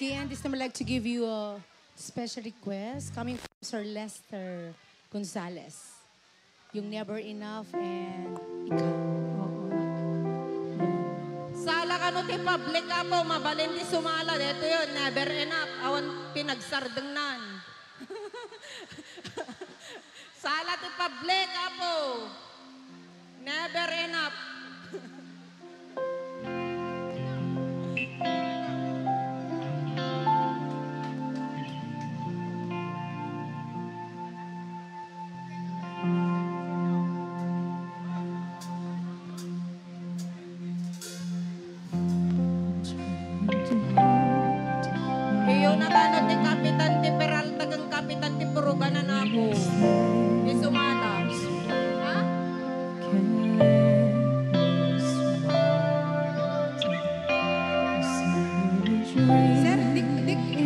Okay, and this time I'd like to give you a special request coming from Sir Lester Gonzalez. Yung Never Enough and Ikaw. Sala ka no ti public apo, mabalin di sumala. Ito yun, never enough. Awan pinagsardengnan. Sala ti public apo. Never enough. Iyo na tanod ni Kapitan ti Peralta kang Kapitan ti Puruganan ako. Di sumala. Ha? Sir, di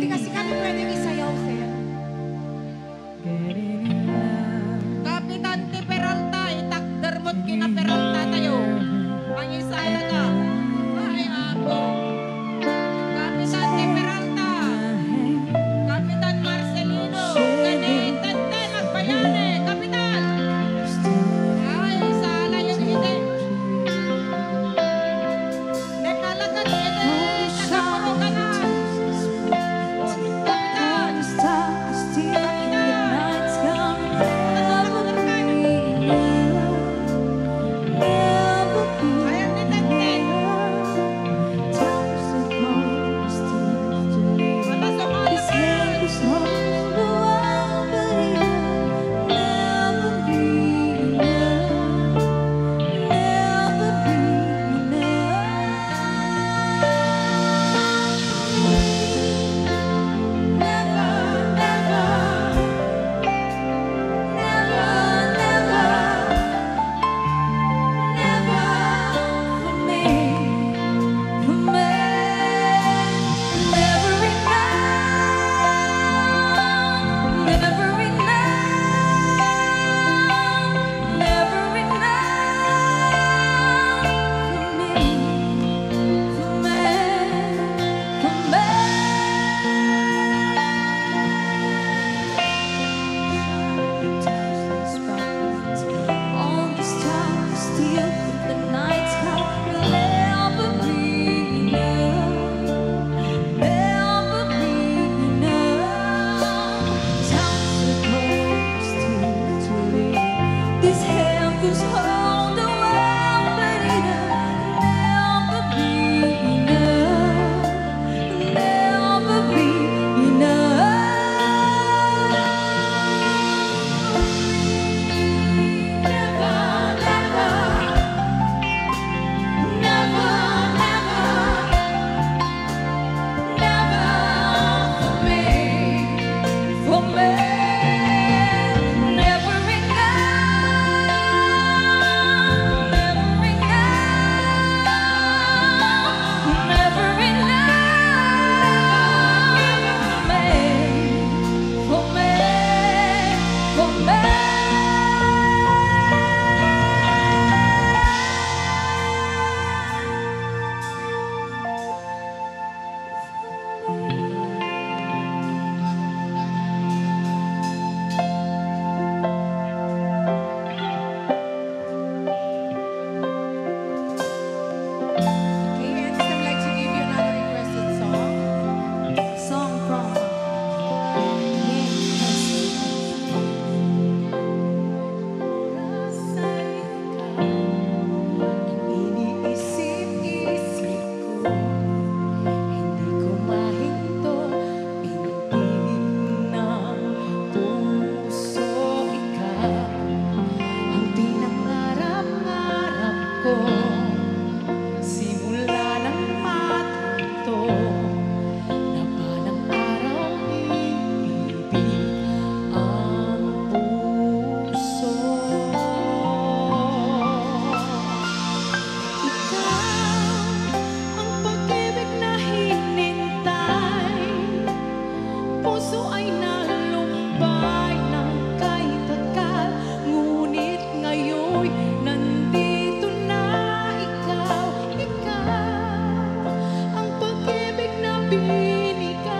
kasi kami pwedeng isayaw, sir. Kapitan ti Peralta, itakder mo't kina Peralta tayo. Mangisala ka. Ay, apo. Kapitan ti Peralta. Kapitan Marcelino. Ganit, tante, magbayane. Kapitan. Ay, sala yung ide. Nekalagat ide. Nagapuro ka na. Kapitan. Ayan ni tante. Wala sumala. Okay, and this time I'd like to give you another requested song. Song from Iniisip-isip ko, hindi ko mahinto, pinipilit ng puso ikaw, ang pinangarap-ngarap ko. Simula ng matuto na balang araw iibig ang puso. Ikaw ang pag-ibig na hinintay, puso ay nalumbay ng kahit tagal, ngunit ngayon nandito na ikaw, ang pag-ibig na binigay.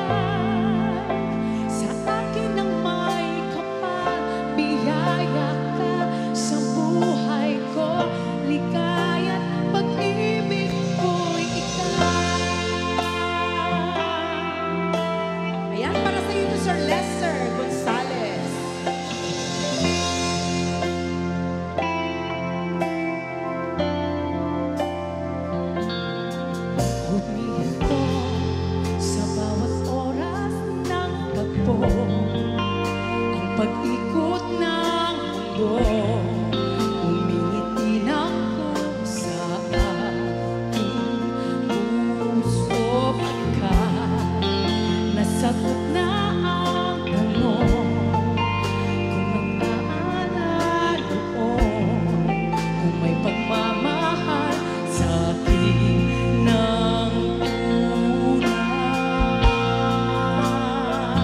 Humihinto sa bawat oras ng tagpo, ang pag-ikot ng mundo. Umingiti ng sa aking puso pagkat nasagot na ang tanong kung nag-aalala noon, kung may pagmamahal sa akin ng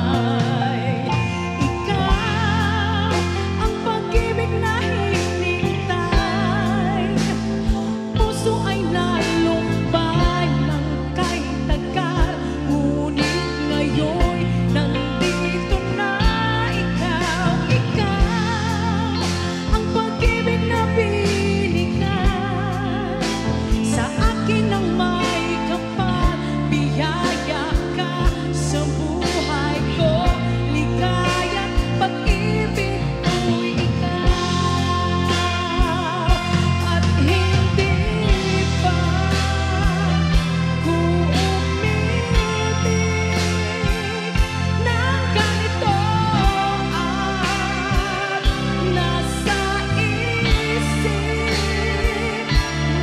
tunay. Ikaw ang pag-ibig na hinintay, puso ay nalumbay ng kahit tagal, ngunit ngayon nandito na ikaw. Ikaw ang pag-ibig na binigay sa akin ng may kapal, biyaya ka sa buhay ko, ligaya't pag-ibig ko'y ikaw. At hindi pa ko umibig ng ganito, at nasa isip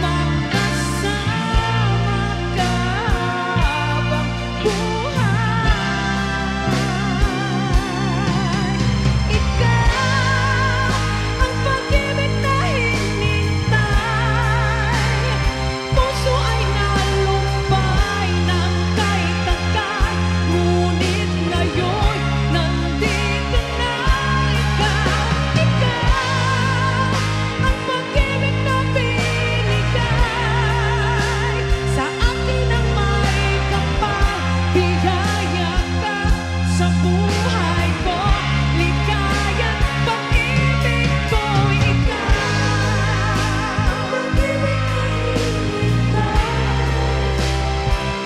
makasama ka bang buhay. Ikaw ang pag-ibig na hinintay, puso ay nalumbay ng kahit tagal, ngunit ngayon nandito na ikaw. Ikaw ang pag-ibig na binigay sa akin ng may kapal, biyaya ka sa buhay ko, ligaya't pag-ibig ko'y ikaw. Pag-ibig na hinintay,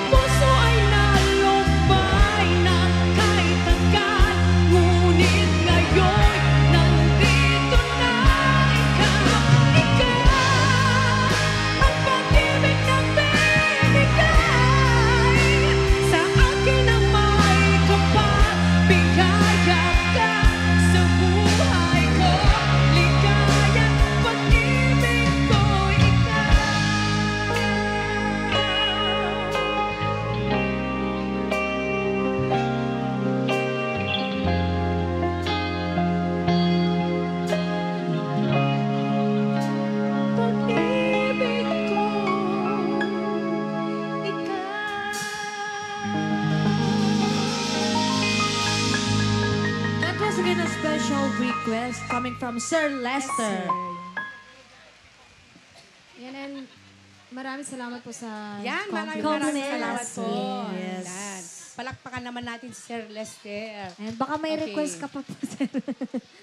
puso ay nalumbay ng kahit tagal, ngunit ngayon nandito na ikaw. Ikaw ang pag-ibig na binigay sa akin ng may kapal, biyaya ka sa buhay ko, ligaya't pag-ibig ko'y pag-ibig ko, That was again a special request coming from Sir Lester. Yan, and maraming salamat po sa Yan, maraming Compliments. salamat po. Yes. Yan. Palakpakan naman natin si Sir Lester. And baka may Okay. request ka pa po, Sir.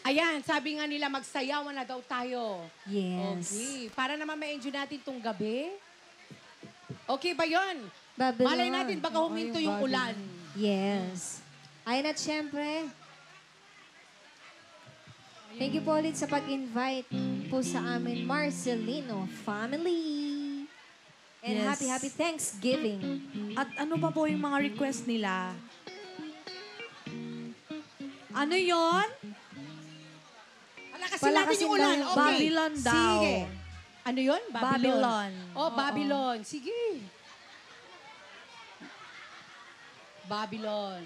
Ayan, sabi nga nila magsayawan na daw tayo. Yes. Okay, para naman ma-enjoy natin tong gabi. Okay ba yun? Babylon. Malay natin baka huminto yung ulan. Yes. Ayun at syempre, thank you po ulit sa pag-invite po sa amin, Marcelino family. And Yes. happy Thanksgiving. At ano pa po yung mga request nila? Ano yon? Palakasin natin Palakasin yung ulan. daw. Okay. Babylon daw. Sige. Ano yun? Babylon. Oh, Babylon. Sige. Babylon.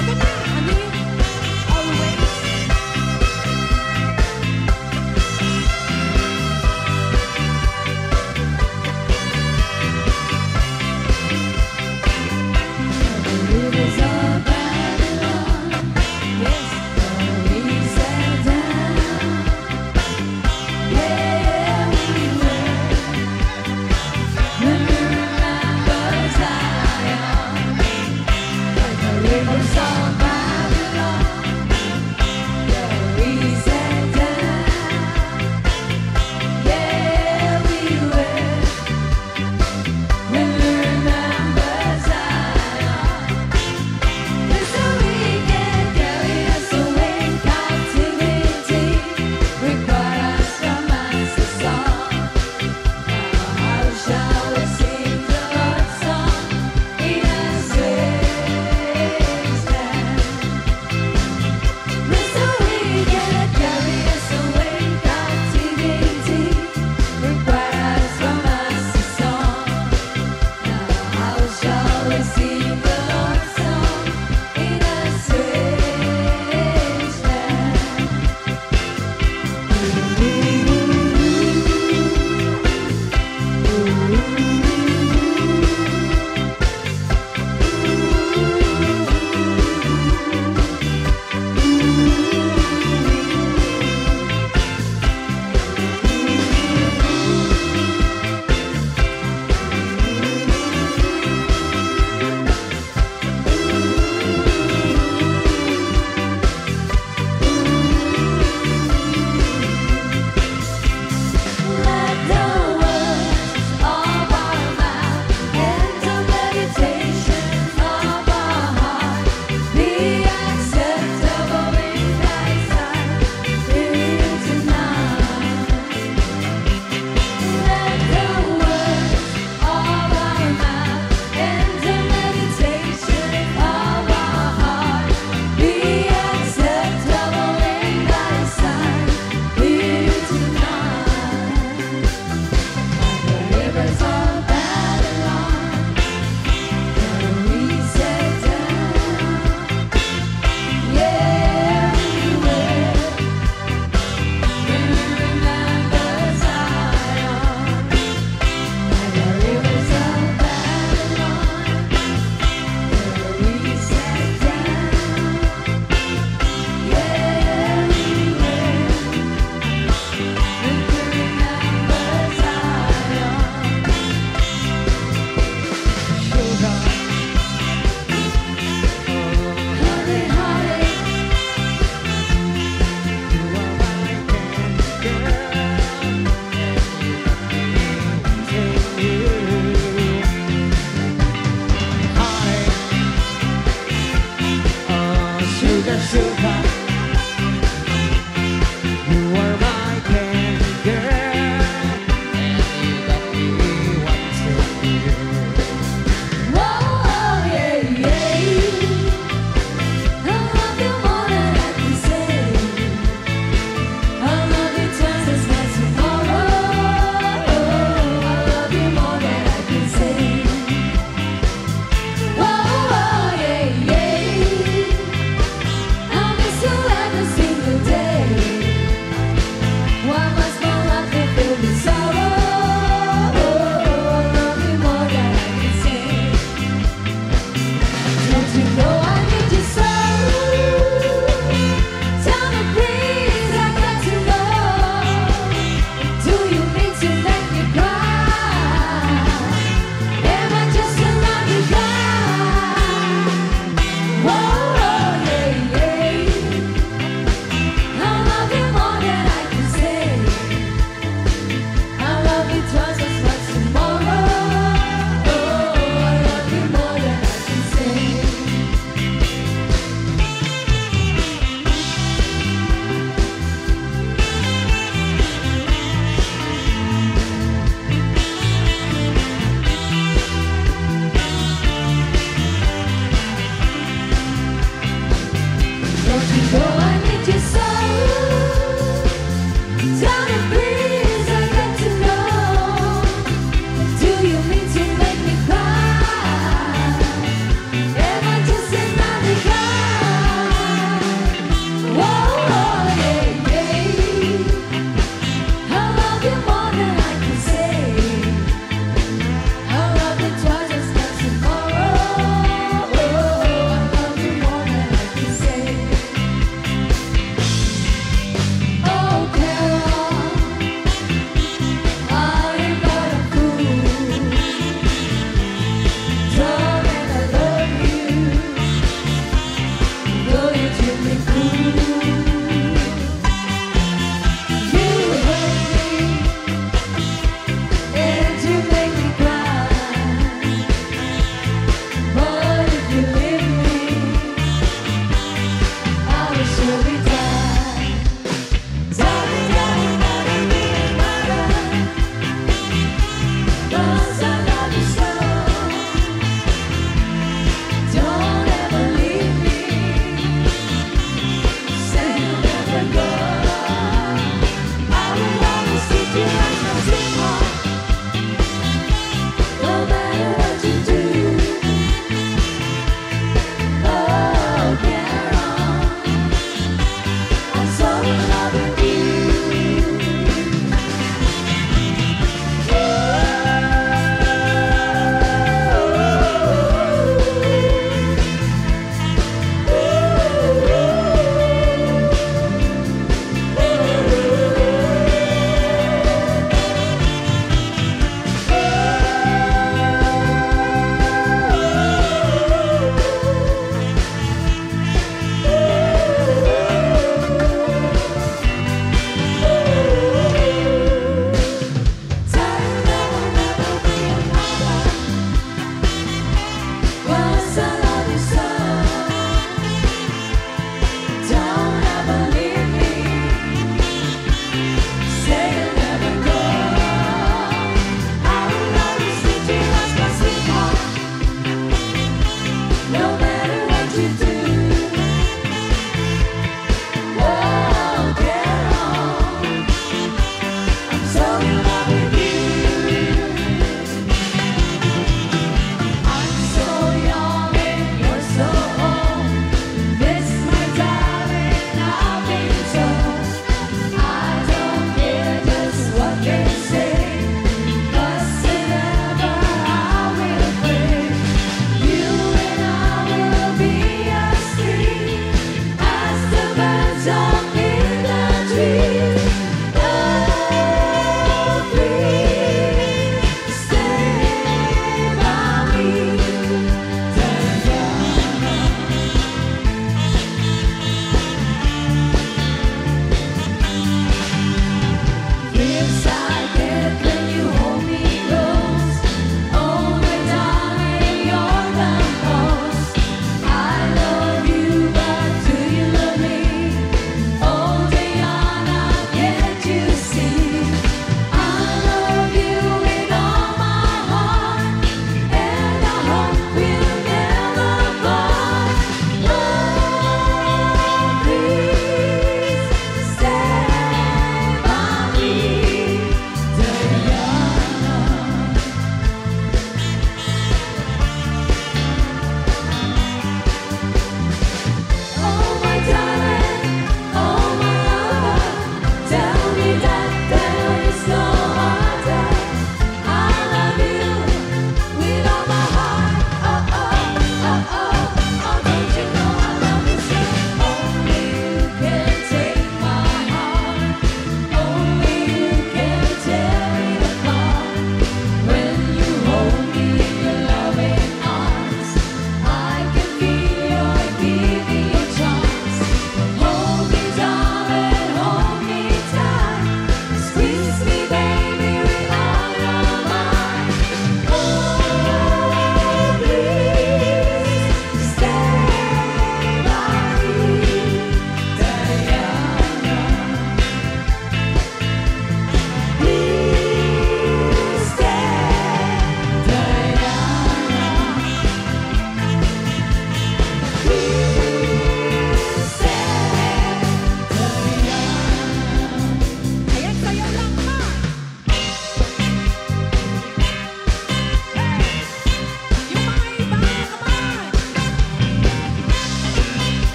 Ano na? Ano yun? Always. Yes.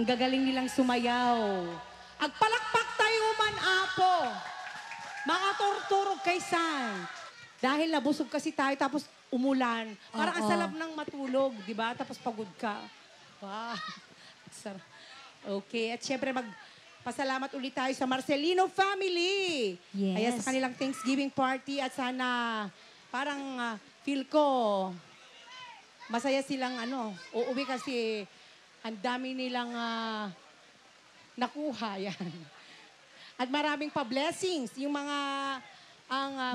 gagaling nilang sumayaw. Agpalakpak tayo man, Apo. Mga turturog kay San. Dahil nabusog kasi tayo, tapos umulan. Parang ang sarap ng matulog, di ba? Tapos pagod ka. Wow. Sarap. Okay, at syempre magpasalamat ulit tayo sa Marcelino family. Yes. Kaya sa kanilang Thanksgiving party at sana parang feel ko masaya silang uuwi kasi ang dami nilang nakuha yan. At maraming pa-blessings yung mga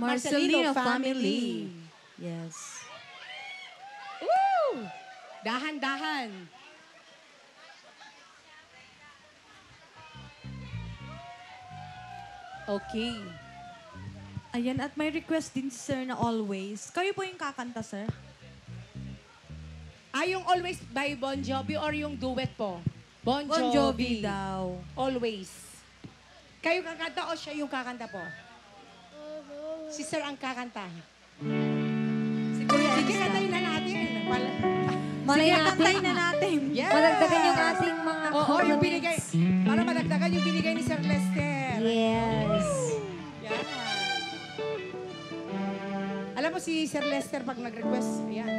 Marcelino family. Yes. Woo! Dahan-dahan. Okay. Ayan, at may request din si Sir na always. Kayo po yung kakanta, Sir? Yung Always by Bon Jovi or yung duet po? Bon Jovi. Bon Jovi daw. Always. Kayo kakanta o siya yung kakanta po? Si Sir ang kakanta. Sige, kantayin na natin. Malay Sige, natin. kantayin na natin. Yes! Madagdagan yung ating mga Oo, yung binigay. compliments. Para madagdagan yung binigay ni Sir Lester. Yes. Yan. Alam mo si Sir Lester pag nag-request, ayan.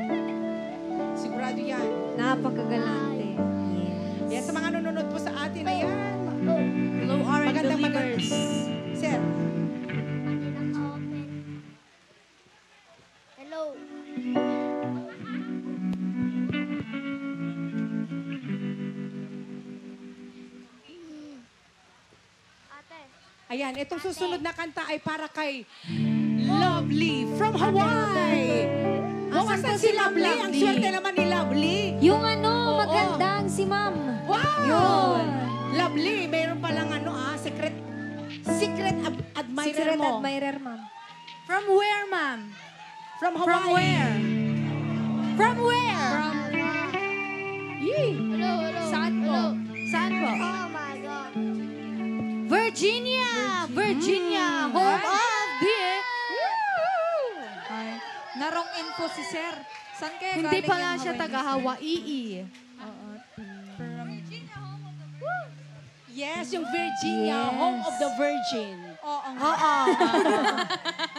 Sigurado yan. Napakagalante. Yes. Yan sa mga nanonood po sa atin, ayan. Low R and Magandang Believers. Sir, Hello. Ate. ayan, itong susunod na kanta ay para kay Lovely from Hawaii. Wow, asan si Lovely? Ang swerte naman ni Lovely. Yung Oo. magandang si Ma'am. Wow! Yun. Lovely, mayroon palang secret admirer Secret mo. admirer, Ma'am. From where, ma'am? From Hawaii. From where? From where? Yee. Hello, hello. Saan po? Hello. Saan po? Oh my God. Virginia! Virginia! Home of the... Ay, narong info si Sir. Saan kaya Hindi galing pala yung siya Hawaii? taga Hawaii. Yes, yung Virginia, Yes. home of the virgin. Oo.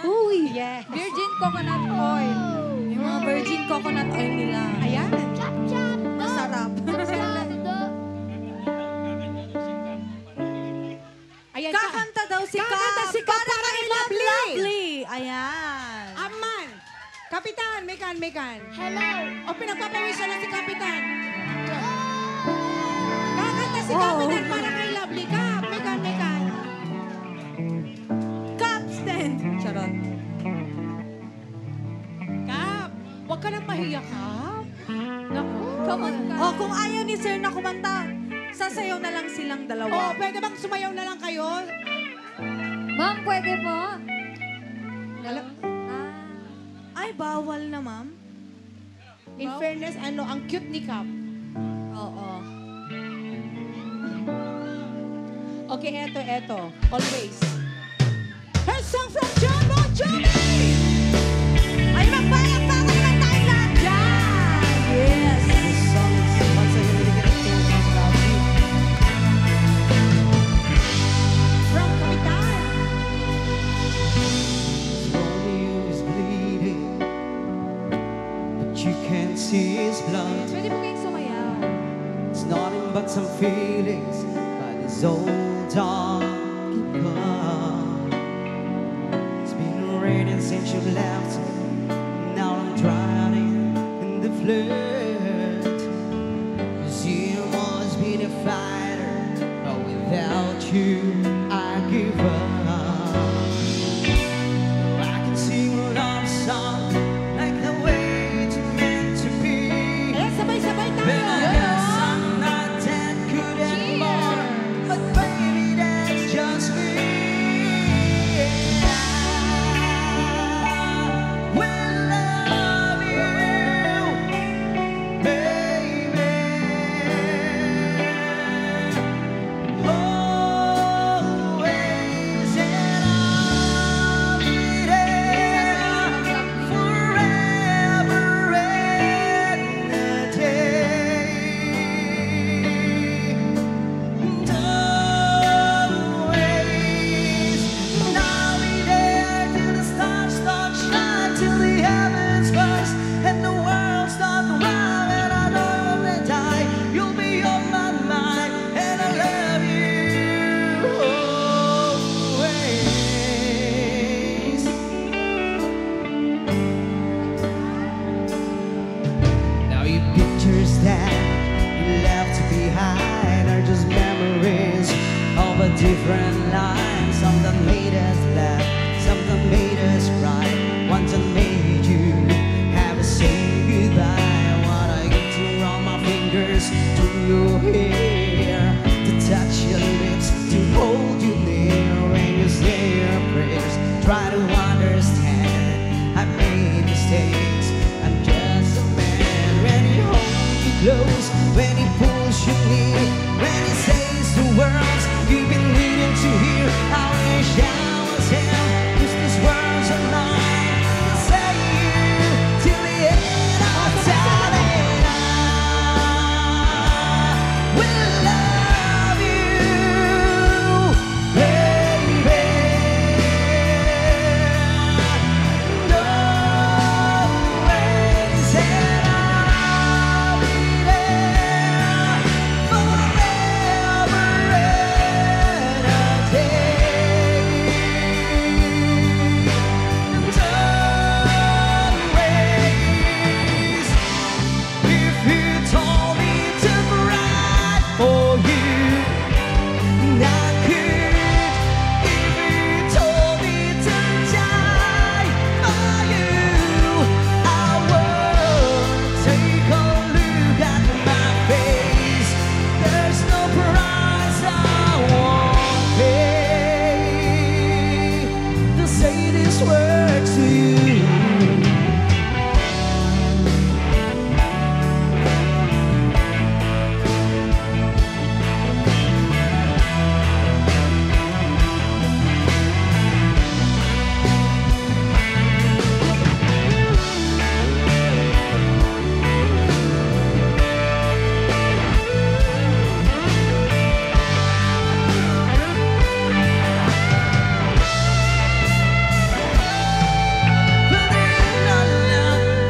Uy. Yes. Virgin coconut oil. Yung mga virgin coconut oil nila. Ayan. Chop, chop. Masarap. Ayan. Kakanta daw si Kakanta Kap. si Kap Para para kay kay Love Lovely. Lovely. Ayan. Aman. Kapitan, mekan. Hello. O pinagpapawisan na si Kapitan. Kakanta si Kapitan para kay Lovely. Kap, mekan. Capstan. Charot. Kap, huwag ka nang mahiya, Kap. Naku. Come on. Oh, kung ayaw ni Sir na kumanta, sasayaw na lang silang Oh, dalawa. pwede bang sumayaw na lang kayo? Ma'am, pwede po? Alam, Ay, bawal na, ma'am. in fairness, ang cute ni Kap. Oo. Okay, eto. Always. Her song from John Bon Jovi! Ay, magpalakpakan naman tayo lahat dyan! Yes! From Kapitan. Slowly is bleeding, but you can't see his blood. Pwede po kayong sumayaw. It's nothing but some feelings by this old dog. It's been raining since you left. Now I'm drowning in the flood. 'Cause you must be the fighter, but without you, I give up. I can sing a love song like the way it's meant to be. Ayan, sabay-sabay tayo. But I guess I'm not that good anymore. But baby, that's just me. I will love you that we left behind are just memories of a different line. Some that made us laugh, some that made us cry, one that made you have to say goodbye. I wanna get to run my fingers through your hair, to touch your lips, to hold you near when you say your prayers. Try to understand, I made mistakes, I'm just a man. When he holds you close, when he pulls you near, when he says the words you've been needing to hear, I wish I was him, 'cause these words are mine. I'll say you till the end of time, and I will love you, baby. Always, and I'll be there forever and a day. And always, if you told me to cry for you, I could. If you told me to die for you, I would. Take a look at my face. There's no price I won't pay to say these words to you.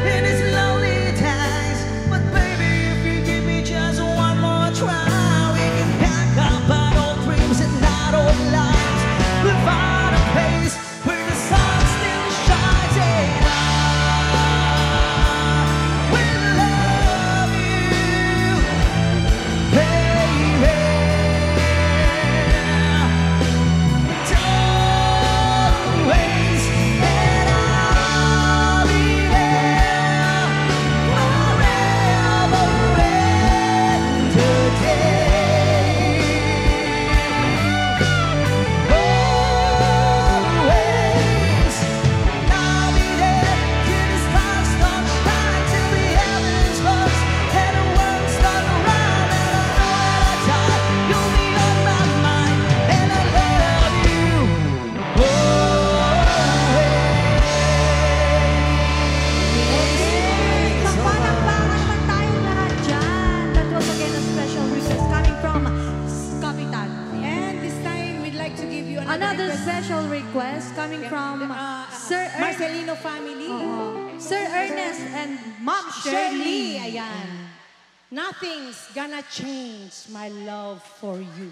In his lonely times, but baby, if you give me just one more try, we can pack up our old dreams and our old lives. We'll find a place where the sun still shines, and I will love you, baby. Always, and I'll be there forever and a day. Always, and I'll be there till the stars start shining, till the heavens burst and the world starts around. And I know when I die, you'll be on my mind, and I love you Magpalakpakan naman tayong lahat dyan. That was again a special request coming from Kapitan. And this time, we'd like to give you Another request. special request coming from Sir Marcelino family. Sir Ernest and Ma'am Shirley, Shirley. ayan. Nothing's gonna change my love for you.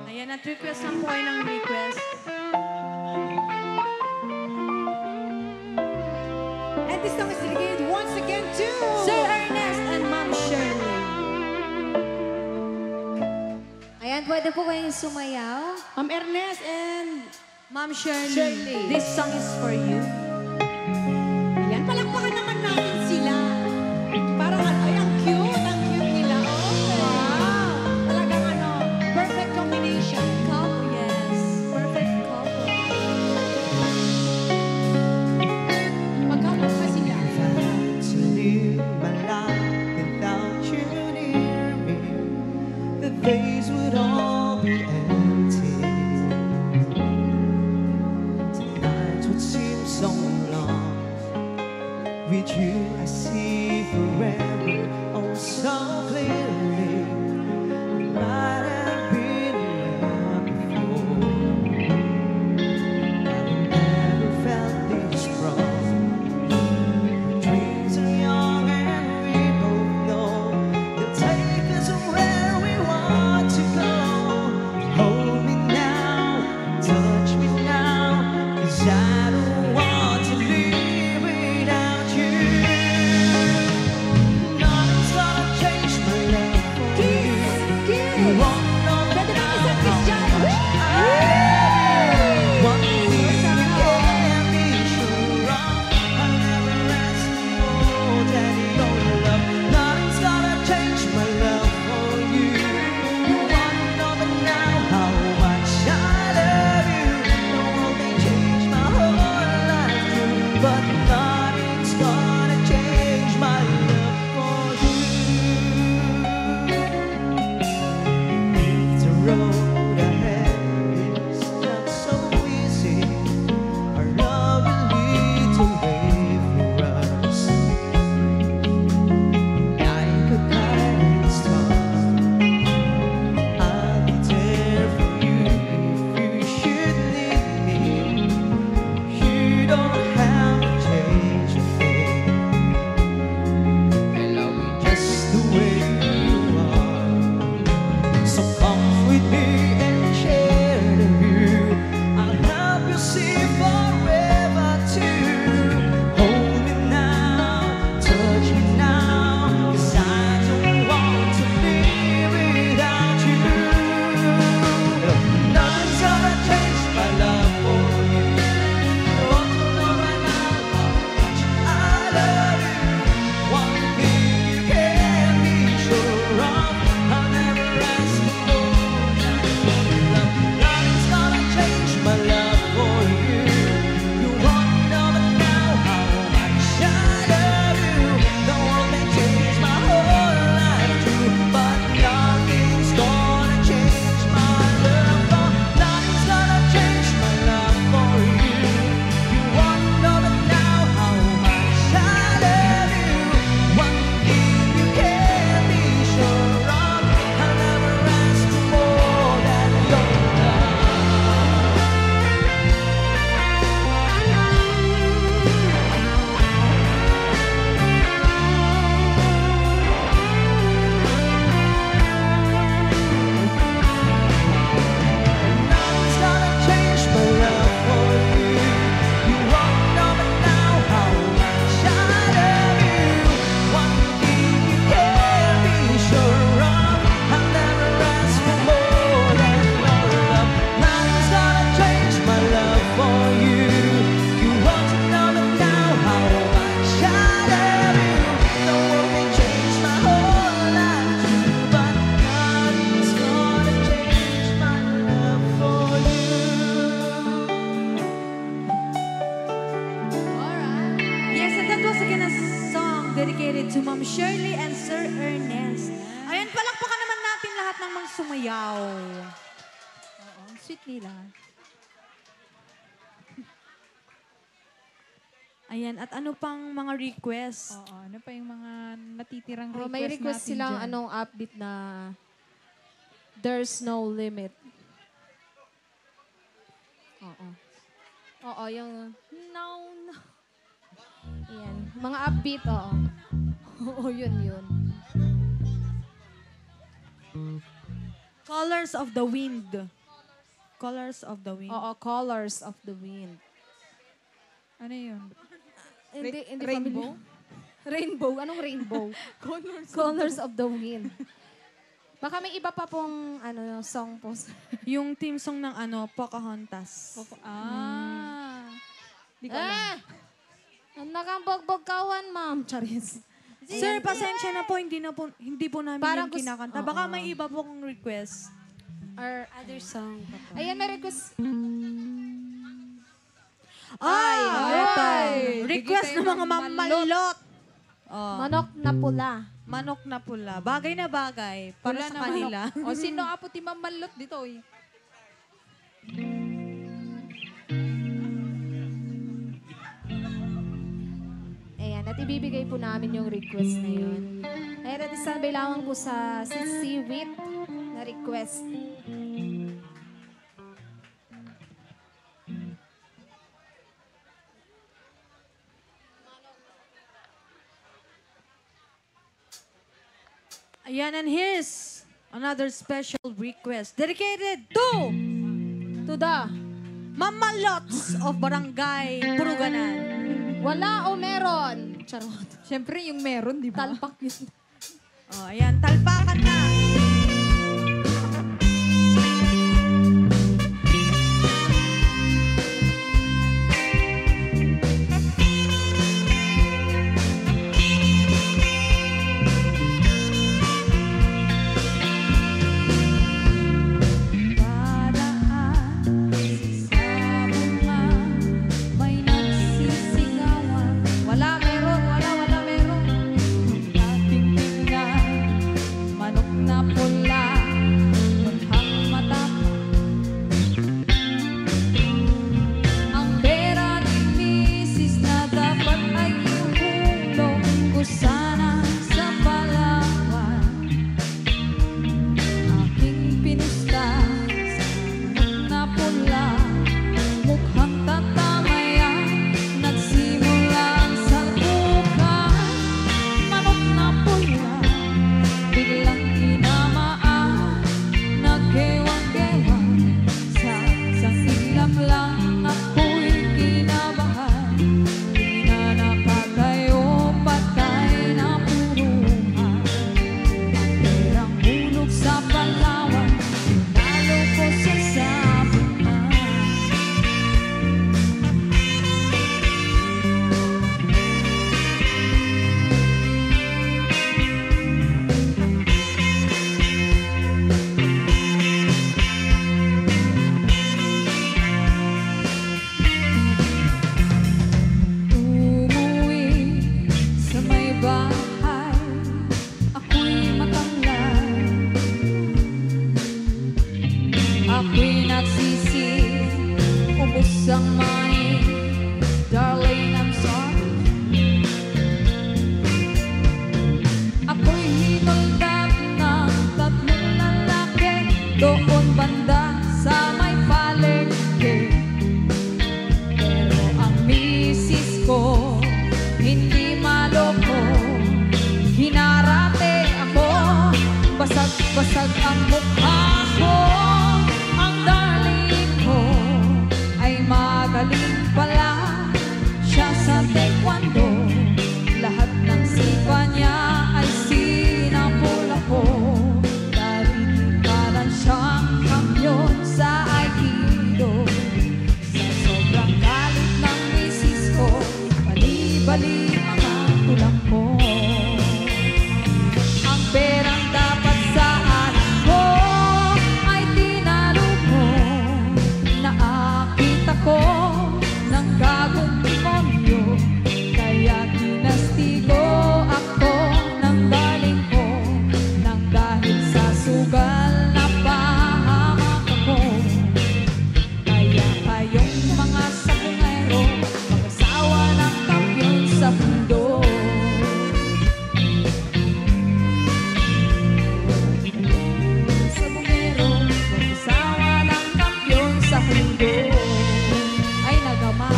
Ayan, at request lang po ay ng request. And this song is dedicated once again to Sir Ernest and Ma'am Shirley. Ayan, pwede po kayong sumayaw. Ma'am Ernest and Ma'am Shirley, Shirley. this song is for you. ayan, palakpakan naman natin sila. Parang ay, ang cute nila. Oh, wow. Talagang perfect combination. Couple, yes. Perfect couple. Magkano pa sila? If I had to live my life without you near me, the days would all be empty. Tonight would seem so long. With you, I see forever, oh so clearly. Might have been around before. I've never felt this strong. Dreams are young and we both know they'll take us where we want to go. Pwede bang isang kiss dyan? One thing you can be sure of, I'll never ask more than your love. Nothing's gonna change my love for you. You wanna know but now how much I love you. The world may change my whole life too, but nothing's gonna change my love for you. If the road ahead is not so easy, our love will lead the way for us. Like a guiding star, I'll be there for you if you should need me. You don't have to change a thing. I love you just the way you are. So come with me and share the view. I'll help you see forever too. Hold me now, touch me now, 'cause I don't want to live without you. Nothing's gonna change my love for you. You want to know right now how much I love you. One thing you can be sure of, I'll never ask for more than your love. Nothing's gonna change my love for you. You want to know but now how much I love you. The world may change my whole life too, but nothing's gonna change my love for. Nothing's gonna change my love for you. You want to know but now how much I love you. One thing you can be sure of, I'll never ask for more than your love. Nothing's gonna change my love for you. You won't know but now how much I love you. One thing you can be sure of, I'll never ask for more than your love. Nothing's gonna change my love for you. You want to know but now how much I love you. The world may change my whole life too, but nothing's gonna change my love for you. Yes, and that was again a song dedicated to Ma'am Shirley and Sir Ernest. Ayan, palakpakan naman natin lahat ng mga sumayaw. Oo, ang sweet nila. Ayan, at ano pang mga request? Oo, ano pa yung mga natitirang Oh, request may request natin silang dyan? anong upbeat na There's No Limit. Oo. Oo, yung no, no. Ayan. Mga upbeat, oo. Oo, yun. Colors of the Wind. Colors of the Wind. Oo, Colors of the Wind. Ano yun? Hindi Rainbow? familiar. Rainbow? Anong rainbow? Colors of the Wind. Baka may iba pa pong song po. Yung theme song ng Pocahontas. Di ko alam. Ang nakabogbog kawan, ma'am. Charis. Sir, pasensya na po, hindi po namin Parang yung kinakanta. oo. Baka may iba pong request. Or other song pa po. Ayan, may request. Ay, ito. Request Bigay ng tayo mga ng mamalot. Oh, Manok na pula. manok na pula. Bagay na bagay para Wala sa na kanila. manok. O, sino apo ti mamalot dito eh? Ayan, at ibibigay po namin yung request na yun. Ayan, at isang lamang po sa si Wit na request. Ayan, and here's another special request dedicated to the Mamalots of Barangay Puruganan. wala o meron. Charot. Siyempre, yung meron, di ba? Talpak yun. Oh, ayan, talpakan na. nagsisi, ubos ang money. Darling, I'm sorry. Ako'y hinoldap ng tatlong lalaki doon banda sa may palengke. Pero ang misis ko hindi maloko. Hinarate ako, basag-basag ang mukha ko. Ang darling ko ay magaling pala siya sa taekwondo. Lahat ng sipa niya ay sinapula ko. Daritiparan siyang kamyon sa aikido. Sa sobrang galit ng misis ko, bali-bali mga tulang ko. Ang perang dapat sa anak ko ay tinalo ko. Naakit ako ng gagong demonyo, kaya tinastigo ako ng galing ko. Nang dahil sa sugal na pahamak ako. Kaya kayong mga sakungero, mag-asawa ng kampiyon sa mundo. Sa bumero, mag-asawa ng kampiyon sa mundo. Ay, nagama.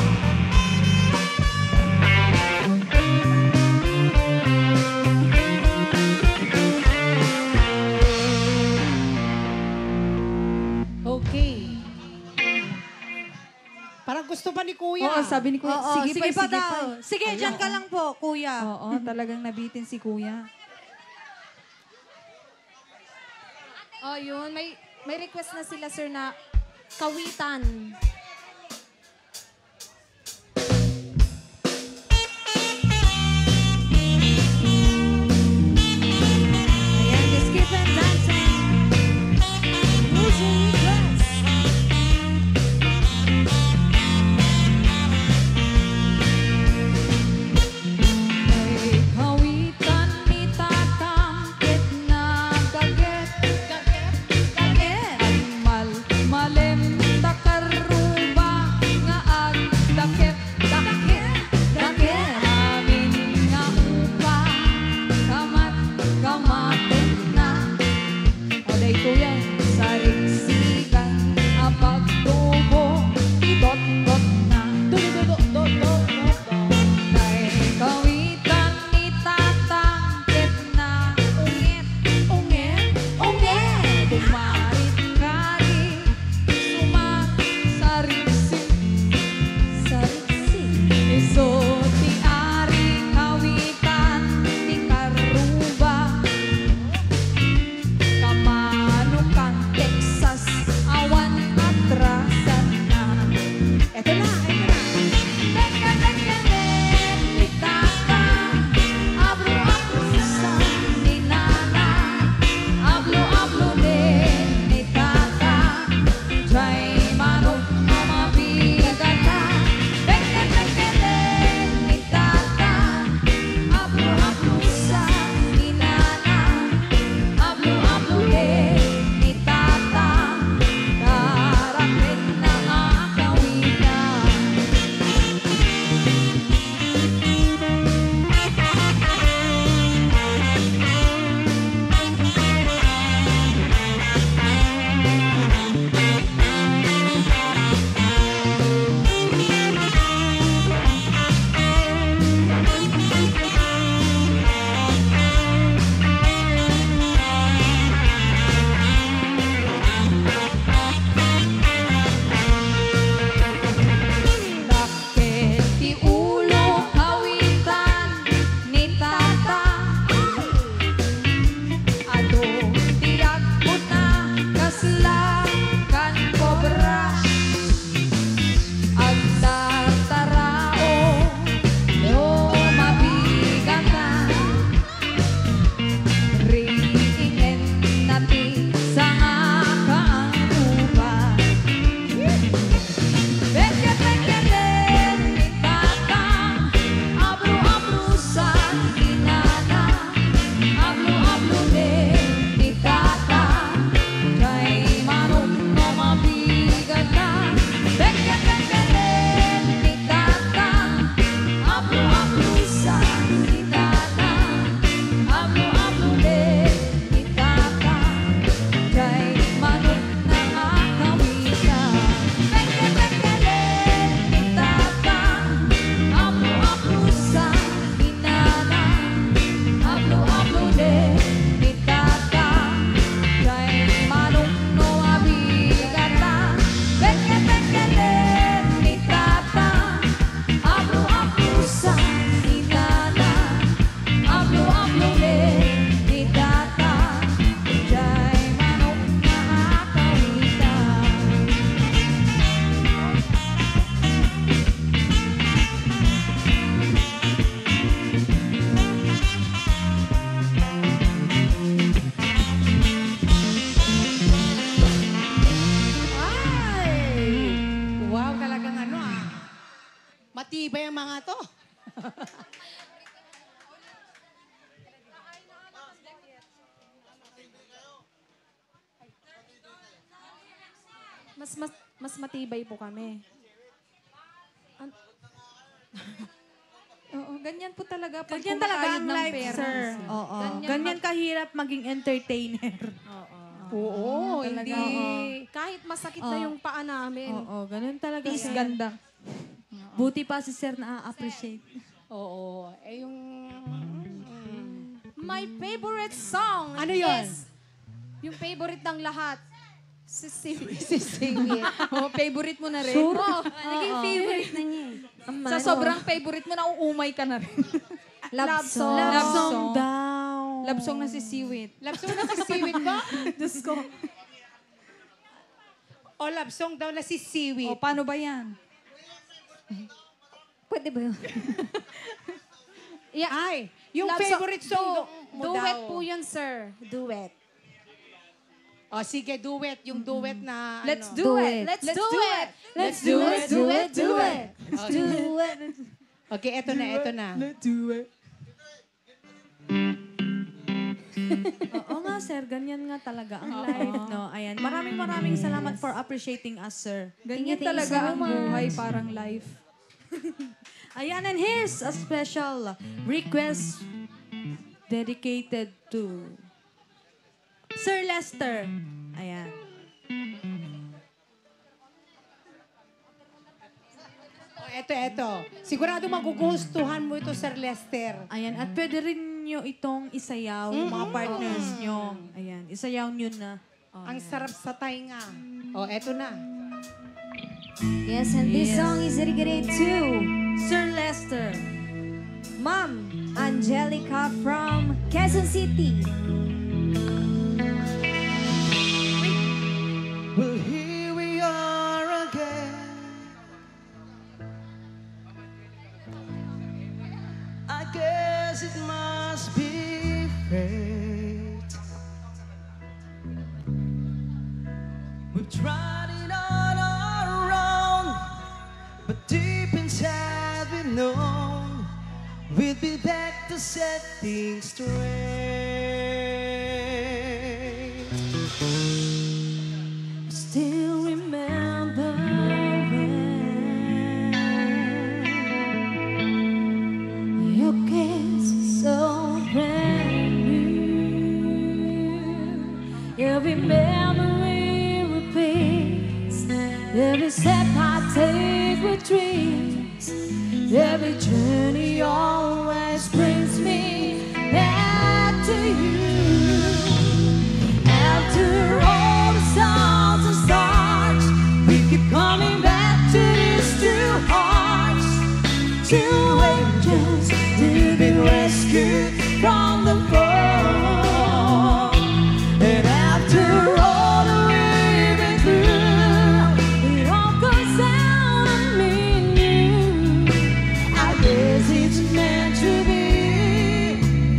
Okay. Parang gusto pa ni Kuya. Oo, sabi ni Kuya, Oo, sige pa, sige daw. pa. Sige, dyan ka lang po, kuya. Oo, talagang nabitin si Kuya. Oh, yun. May request na sila, sir, na kawitan. Ayan, just keep on dancing. Who's your request? May kawitan ni Tatang na gaget. Again. Mal malem takaruba nga ag dakep amin nga upa kamaten na oday kuya sa riksikan apag tubo idot na Nay kawitan ni Tatang na ungit Bumarit kari, sumasarisik, iso ti ari kawitan ti karuba, kamano matibay ang mga to. Mas matibay po kami. Oo, ganyan po talaga. Pag Ganyan talaga kumakayod ang ng life, pera. sir. Oo. Ganyan kahirap maging entertainer. Oo, talaga. hindi. Kahit masakit na yung paa namin. Oo, ganun talaga, Peace, sir. ganda. Buti pa si sir na-appreciate. Oo. Eh, yung... My favorite song Ano yun? is yung favorite ng lahat. Si Siwi. Si Singit. Oh, favorite mo na rin. Oh, Naging favorite na niya eh. Sa sobrang favorite mo, nauumay ka na rin. Love song. Love song song. daw. Love song na si Siwit. Love song na si Siwit ba? Diyos ko. O love song daw na si Siwit. O, paano ba yan? Pwede ba yun? Ay, yung Love favorite song mo duet daw. po yun, sir. Duet. O sige, duet. Yung duet na Let's ano. do it. Let's do it. Let's do it. Do it. Do it. Okay, eto na. Oo nga, sir. Ganyan nga talaga ang life, no? Ayan. Maraming salamat for appreciating us, sir. Ganyan talaga ang buhay, parang life. Ayan, and here's a special request dedicated to Sir Lester. Ayan. O, eto. Sigurado magugustuhan mo ito, Sir Lester. Ayan. At pwede rin nyo itong isayaw, yung mga partners nyo. Ayan. Isayaw nyo na. Oh, Ang sarap sa tainga. O, eto na. Yes, and this song is dedicated to Sir Lester. Ma'am Angelica from Quezon City. Well, here we are again. I guess it must be fate. We've tried it all around, but deep inside we know we'll be back to set things straight. Still remember when Your kiss is so brand new. every memory repeats, every step I take with dreams, every journey always brings me back to you. After all the stars and stars, we keep coming back to these two hearts, two angels who've been rescued from the fall. And after all that we've been through, it all comes down to me and you. I guess it's meant to be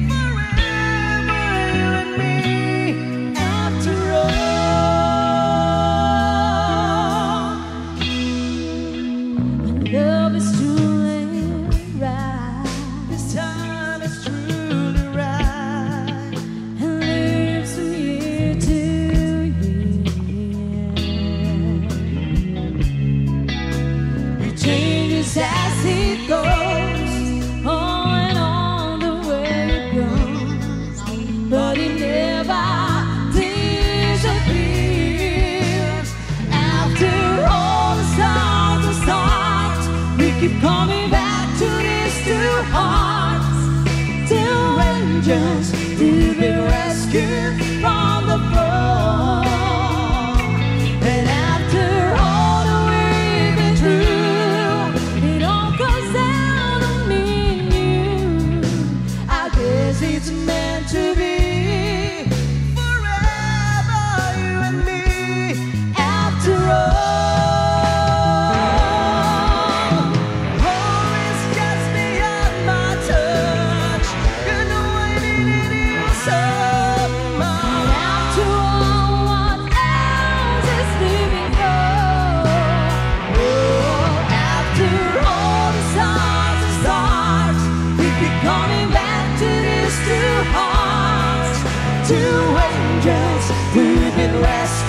forever you and me. After all, when love is truly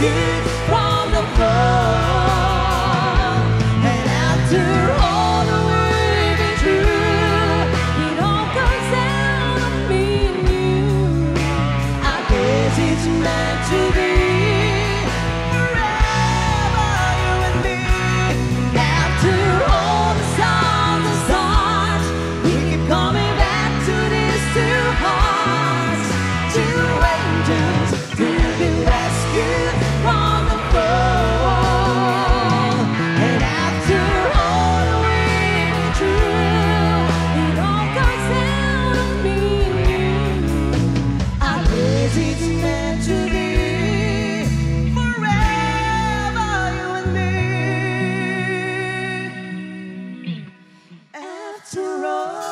rescued from the fall. And after all that we've been through, it all comes down to me and you. I guess it's meant to be. Forever you and me. After all the storms and storms, we keep coming back to these two hearts, two angels to be rescued from the fall. And after all that we've been through, it all comes down to me and you. I guess it's meant to be. Forever you and me. After all.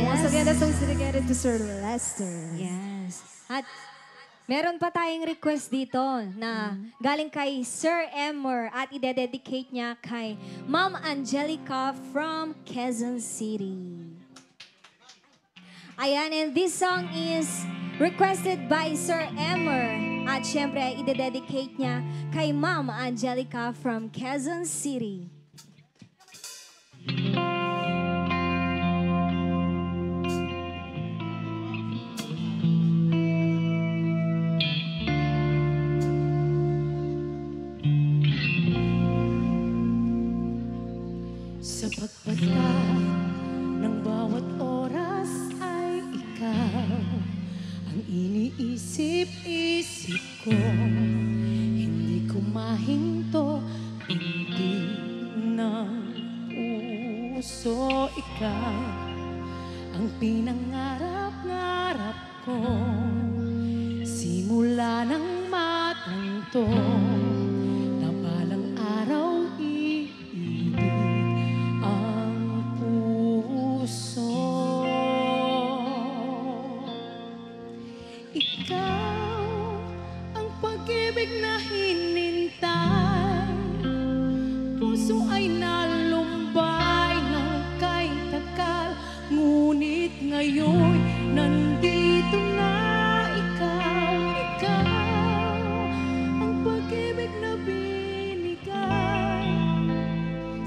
Once again, the song's dedicated to Sir Lester. Yes. At meron pa tayong request dito na galing kay Sir Emmer at ide-dedicate niya kay Ma'am Angelica from Quezon City. Ayan, and this song is requested by Sir Emmer. At syempre, ide-dedicate niya kay Ma'am Angelica from Quezon City. Sa pagpatawag ng bawat oras ay ikaw ang iniisip-isip ko. Hindi ko mahinto, hindi ng puso ikaw ang pinangarap-ngarap ko. Simula ng matanto na balang araw iibig ang puso. Ikaw ang pag-ibig na hinintay. Puso ay nalumbay ng kay tagal, ngunit ngayon nandito na ikaw. Ikaw ang pag-ibig na binigay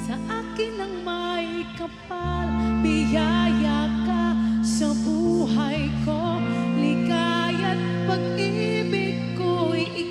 sa akin ang may kapal. Biyaya ka sa buhay ko, ligaya't pag-ibig ko'y ikaw.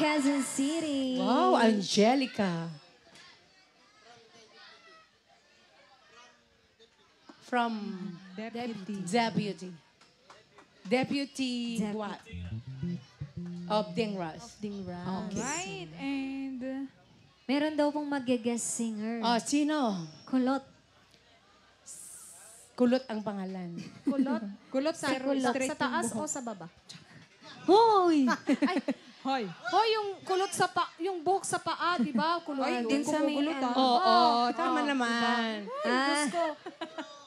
Quezon City. Wow, Angelica. From Deputy. Deputy what? Of Dingras. Dingras. Right, and... Meron daw pong mag-guest singer. Oh, sino? Kulot. Kulot ang pangalan. Kulot sa straight Sa taas o sa baba? Hoy! Hoy. Hoy, yung kulot sa yung buhok sa paa, di ba? Kulot. Ay, Din din sa may kulot, ah. Oo, tama naman. Ah,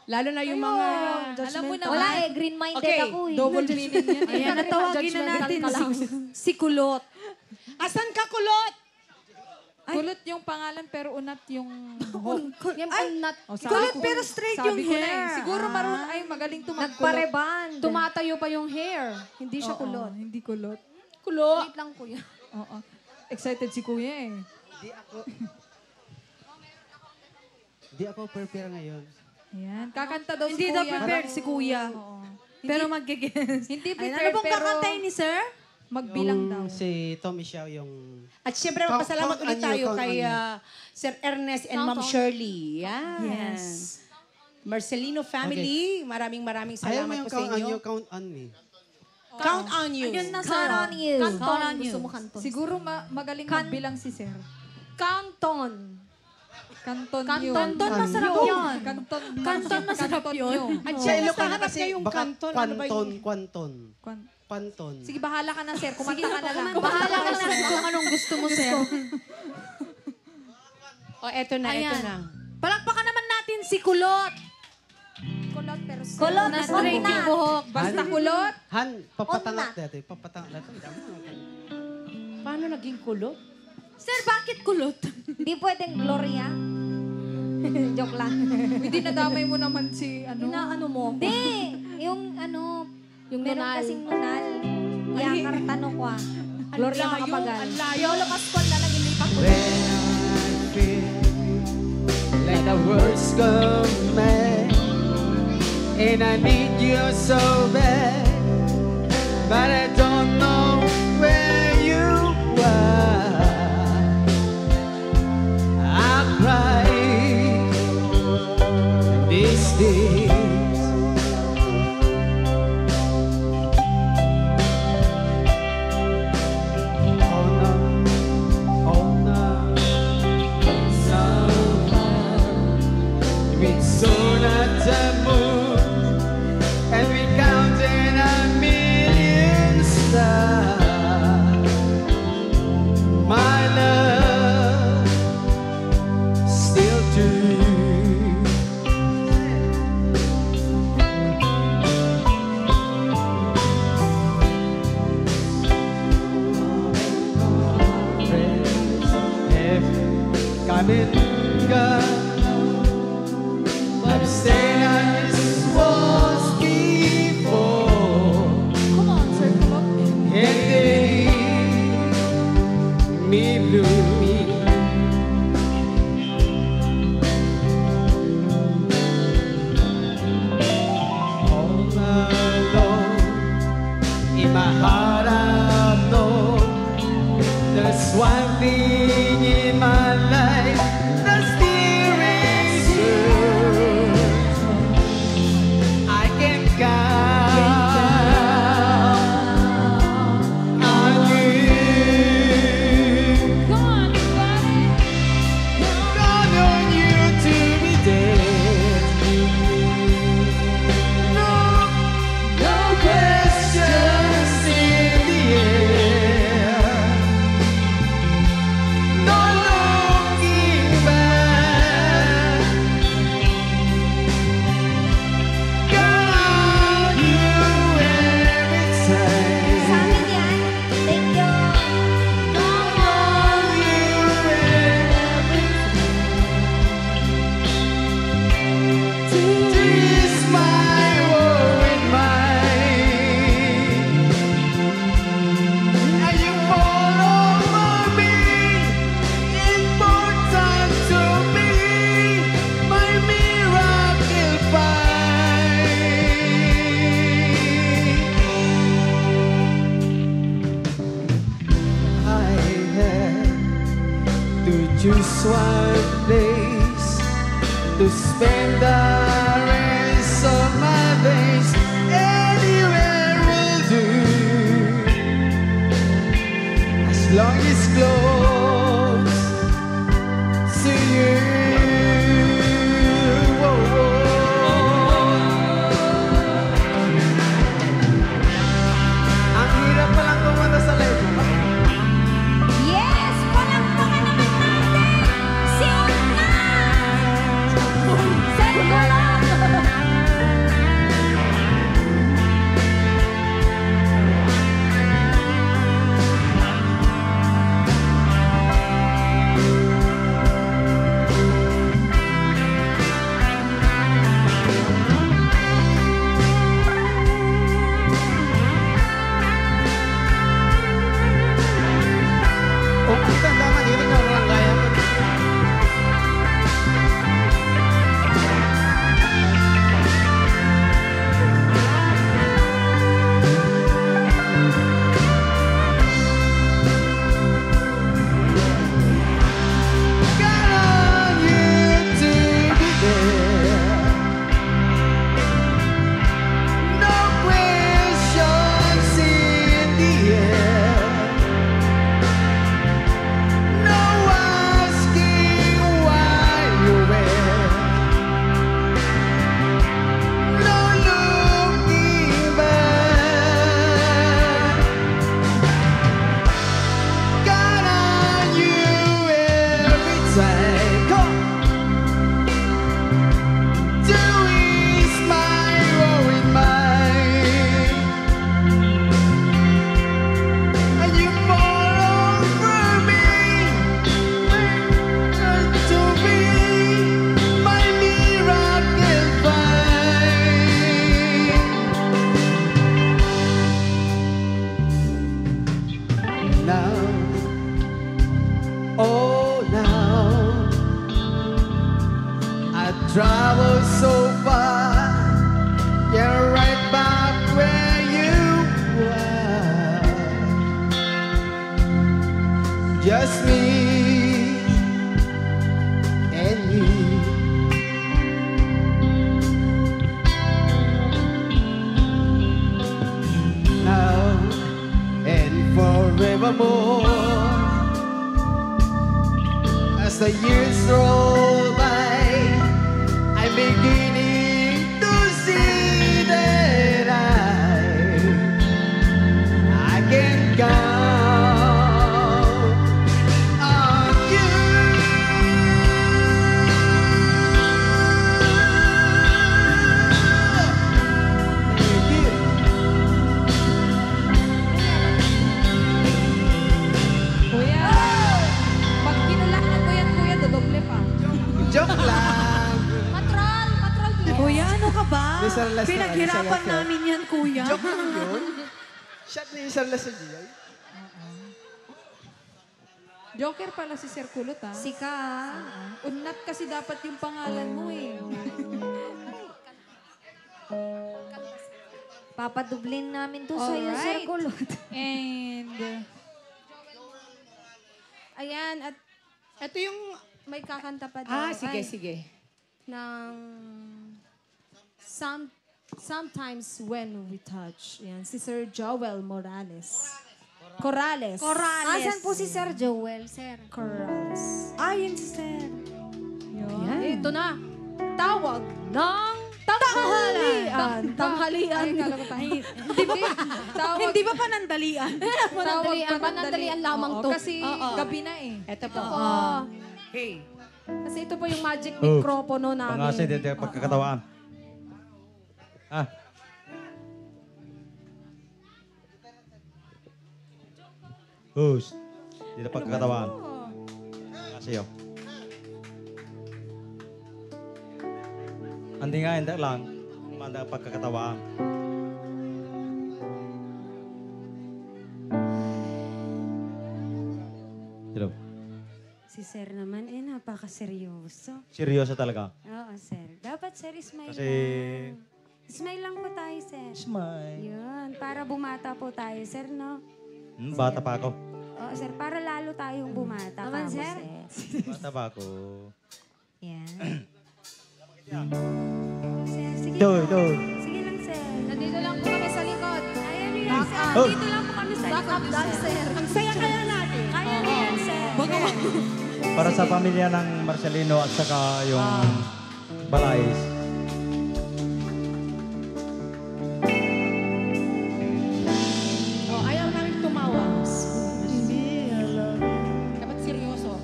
Lalo na yung mga... Alam mo na, wala eh, green-minded Okay, ako eh. Double meaning yan. ayan, natawagin na natin si Kulot. Asan ka, Kulot? Kulot yung pangalan pero unat yung buhok. Yan ang Kulot pero straight Sabi ko na eh. Siguro magaling tumagkulot. Nagpareband. tumatayo pa yung hair. Hindi siya Oo, kulot. Hindi kulot. Kulot. Wait lang, kuya. Oo. Excited si kuya eh. Di ako prepare ngayon. Ayan. Kakanta daw Hindi si daw kuya. prepared si kuya. Oo. Pero mag-guess. Hindi Ayun, prepared ano bang pero kakantayin ni sir? magbilang daw. Si Tommy Xiao yung... At siyempre, magpasalamat Count ulit on tayo you, count kay on you. Sir Ernest and Count Ma'am on. Shirley. Yan. Yes. Marcelino family, maraming Ayaw mo salamat yung po sa count on inyo. you, count on me. Count on you. Ayun na, sir. Count on you. Canton. Gusto mo canton. Siguro magaling magbilang si sir. Canton. Kanton Kanton. yun. Kanton, masarap yun. Kanton. Kanton, masarap yun. Andiyan, nasa Ilocano harap niya yung baka kanton. Ano ba Kwanton, yung... kwanton. Panton. Sige, bahala ka na, sir. Kumanta ka na lang. Bahala ka na kung anong gusto mo, sir. Oh, eto na, eto Ayan. na. Palakpakan naman natin si Kulot. Kulot pero Kulot Na at straight yung unat. buhok. Basta kulot. Han, papatangat Onnat. dati. Papatangat dati. Paano naging kulot? Sir, bakit kulot? Di pwedeng Gloria. Joke lang. Hindi nadamay mo naman si ano. Inaano mo? Di, yung ano, Yung meron nunal. kasing nunal. Yakar tanong ko ah. Gloria Macapagal. Ang layo. Piolo Pascual na lang ilipat ko. When I feel like the world's gone mad and I need you so bad, but I don't know where you are. I cry these days. Oh no, oh no, somehow we soon at the moon and we counted a million stars. My love still true. Come and go. I've stayed on this walls before, Come on, sir. Come on. and they leave me blue. All alone in my heart, I know there's one thing in my life that still rings true. one place to spend the rest of my days. Anywhere will do, as long as close to you. Whoa, whoa. Ang hirap palang kumanta sa live. Yes! Palakpakan naman natin si Unat! Sir Kulot! Kung ang tanda man, hindi na walang kaya mo. Count on you to be there. No questions in the air. No asking why you're there. No looking back. Got on you every time. Come on. To ease my worried mind. And you fall over me. To be my miracle find. Now, oh now, I traveled so far, you're right back where you are. Just me and you. Now and forevermore, as the years roll by, I'm beginning to see that I can count on you. Thank you. Kuya, pag kinulangan mo yan, kuya, dodoble pa. Joke lang. Patrol! Patrol! Kuya, ano ka ba? May sarlas na, Pinaghirapan may sarlas na. namin yan, kuya. Joke lang yun. Shot na yung sarlas sa Giyay. Joker pala si Sir Kulot, ha? Sika. Unat kasi dapat yung pangalan mo, eh. Papadublin namin to sa'yo, Sir Alright. Kulot. And, Ayan, at Ito yung... may kakanta pa daw. sige, Ay, sige. ng Sometimes When We Touch. Yan, si Sir Joel Morales. Corrales. Asan po si Sir Joel, Sir? Corrales. Ayun si Sir. Yan. Ito na. Tawag ng tanghalian. Tanghalian. ay, kala ko tayo. Tawag, Hindi ba panandalian? Panandalian. Panandalian lamang Oo, to. kasi gabi na, eh. Ito po. Oo. Hey. Kasi ito po yung magic Oh, mikropono namin. Pangasi, dito pagkakatawaan. Ah. Hus. Dito pagkakatawaan. Pangasi, oh. Andi nga, hindi lang. Manda pagkakatawaan. Hello. Si Sir naman, napakaseryoso. Seryoso talaga. Oo, Sir. Dapat, Sir, smile Kasi... lang. Smile lang po tayo, Sir. Smile. Yun, para bumata po tayo, Sir, no? Bata pa ako. Oo, sir. Para lalo tayong bumata. Naman, kamo, sir? Bata pa ako. Yan. Sir, sige Ito, lang. ito. Sige lang, sir. Nandito lang po kami sa likod. Kaya niyo yan, sir. Oh. Dito lang po kami sa likod, sir. Ang saya kaya natin. Kaya niyo yan, sir. Para sa pamilya ng Marcelino at saka yung Balais. Oh, ayaw namin tumawa. Dapat seryoso.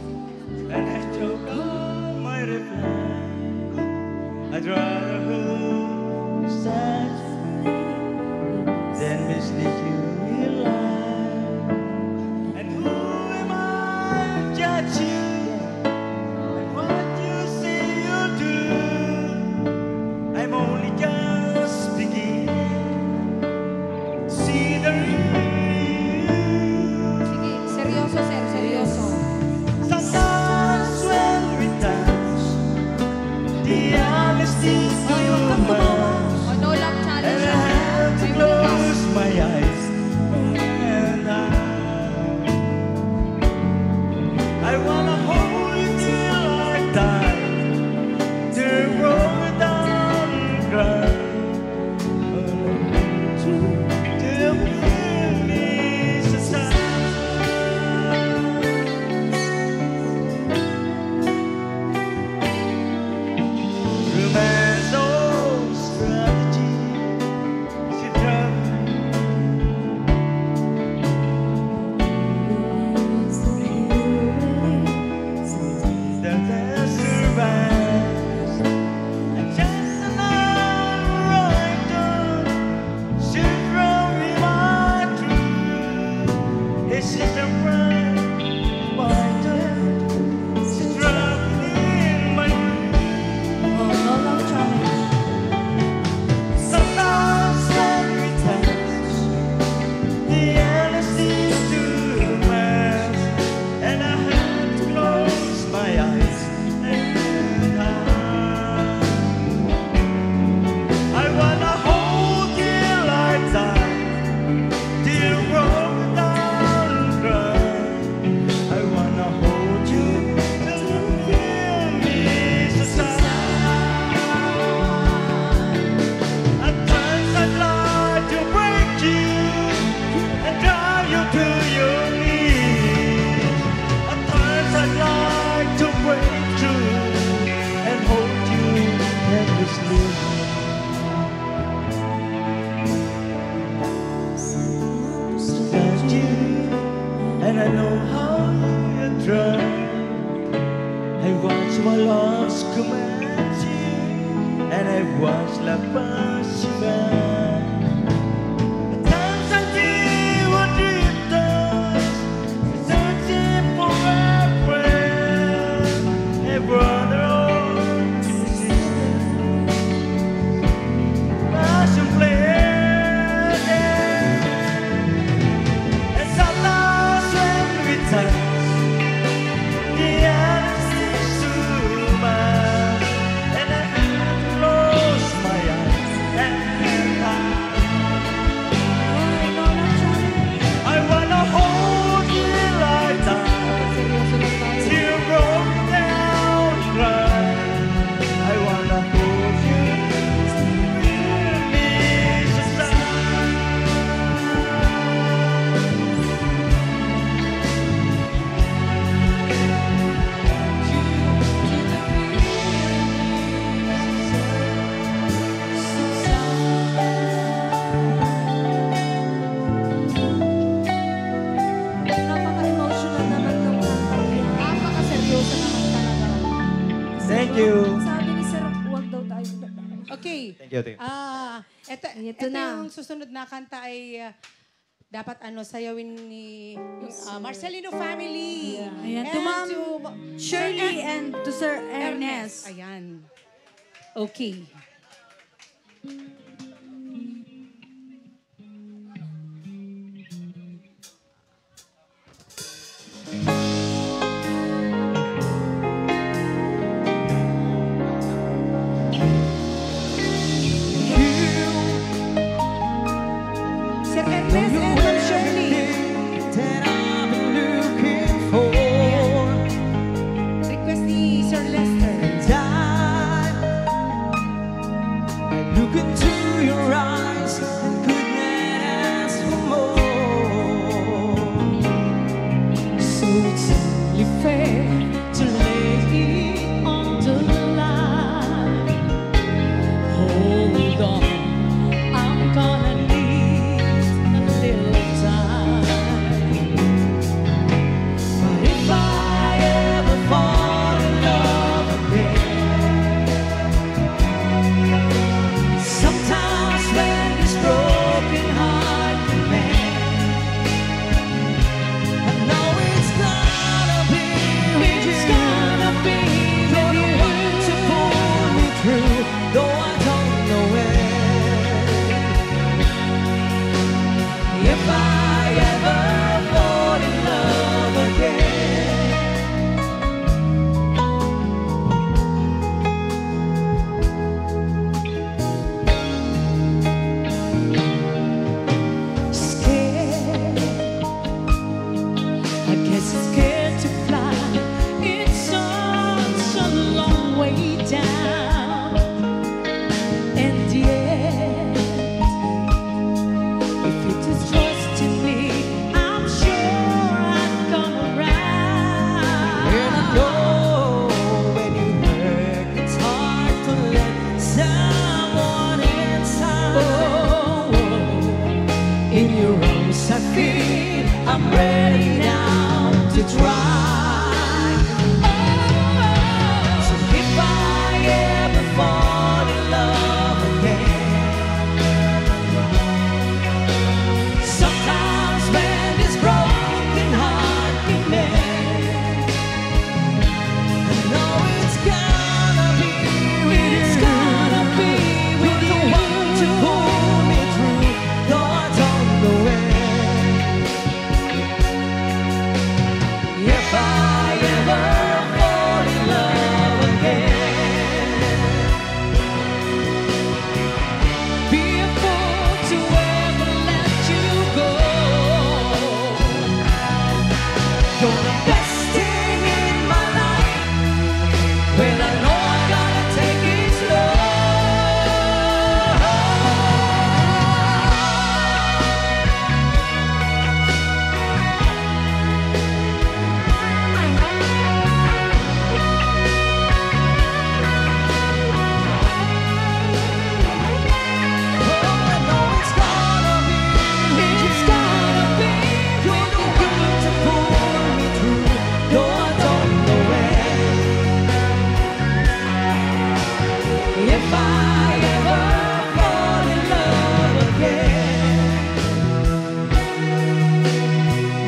And I choke on my reply. I'd rather hold such than mislead you in life. And who am I to judge you? And what you say you do? I'm only just beginning. See the real. Sige, seryoso, sir. Seryoso. Sometimes when we touch, the honesty too much, O, no love and challenge. I have to May close my eyes, and I wanna hold you till I die, to roll down and cry, till we finish the sun. Romance or strategy, she dropped. That has survived, and just another writer, should from me my truth. It's just a right fighter, she's dropping in my sometimes when we touch, the honesty's too much, and I have to close my eyes, and I wanna hold you like that, till roll down and cry. I wanna hold you till you feel me At times I'd like to break you and drive you to your knees. At times I'd like to break through and hold you endlessly. Stand you, and I know how you try. I watch my love's commands you, and I watch love pass you by. At times I feel what drifters, searching for a friend, a brother or a sister. Passion play, and sometimes when we touch, the honesty's too much, and I have to close my eyes, and I wanna hold you like that, till roll down and cry. I wanna hold you till me Napaka-emotional naman nung kanta. Napaka-seryoso naman talaga. Thank you. Sabi ni sir, huwag daw tayo. Okay. Thank you, thank you. Ito yung susunod na kanta ay dapat sayawin ni Marcelino family. Ayan, And to Ma'am Shirley Sir and to Sir Ernest. Ayan. Okay. Sir Ernest and Ma'am Shirley. that I've been look into your eyes and couldn't ask for more. So it's only fair to lay it on the line. Hold on, I'm gonna need a little time. But if I ever fall in love again, sometimes when this broken heart can mend, I know it's gonna be with you. You're the one to pull me through, though I don't know when. If I ever fall in love again, scared, I guess scared to fly. It's such a long way down, and yet, if you just trust in me, I'm sure I'm gonna ride. And I know when you hurt, it's hard to let someone inside. Oh, in your arms I feel I'm ready now to try. Oh, so if I ever fall in love again, sometimes when this broken heart can mend, I know it's gonna be with you. You're the one to pull me through, though I don't know when. If I ever fall in love again, be a fool to ever let you go. You're the best thing in my life, when I know I gotta take it slow. If I ever fall in love again,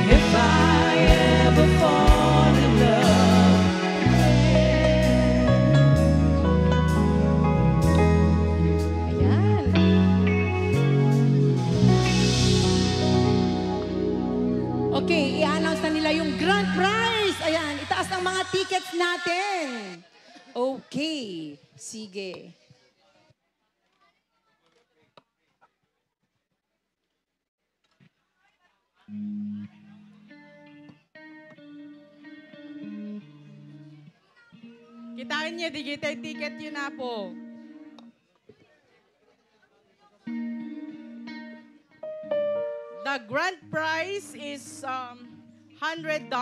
if I ever fall in love Ayan. Okay, i-announce na nila yung grand prize. Ayan, itaas ang mga tickets natin. Okay, sige. Kitain niya, digital ticket yun na po. The grand prize is $100.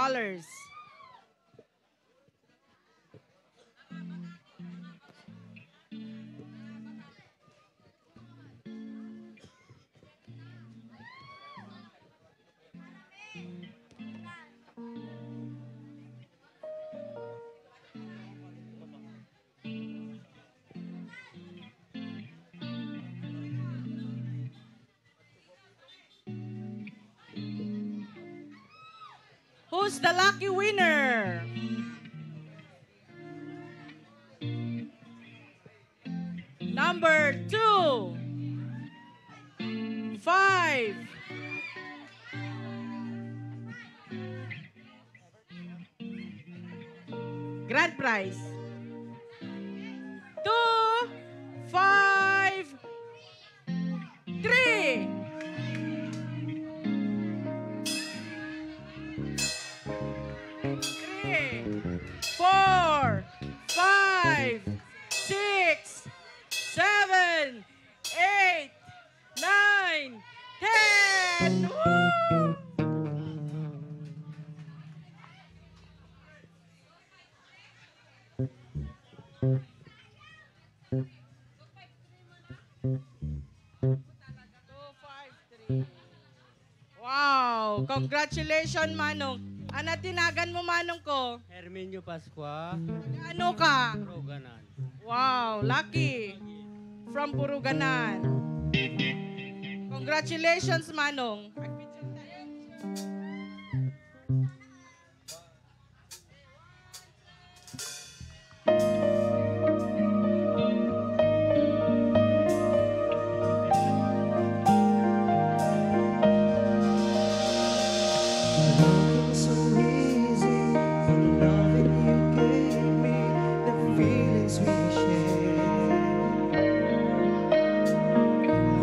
Who's the lucky winner? Number 2. 5. Grand prize. 2, 5, 3. 4, 5, 6, 7, 8, 9, 10! Woo! Wow! Congratulations, Manong. Ano tinagan mo, Manong ko? Herminio Pascua, Ano ka? Roganan. Wow, lucky. From Puruganan. Congratulations, Manong. So easy for the loving you gave me, the feelings we share.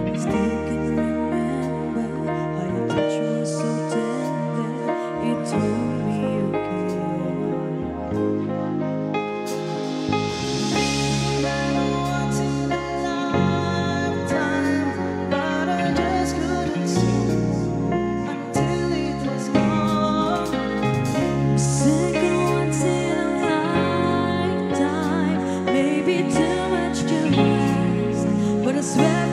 I still can remember how your touch was so tender. You told me you cared. Never once in a lifetime, but I just couldn't see until it was gone. Second once in a lifetime, maybe too much to ask, but I swear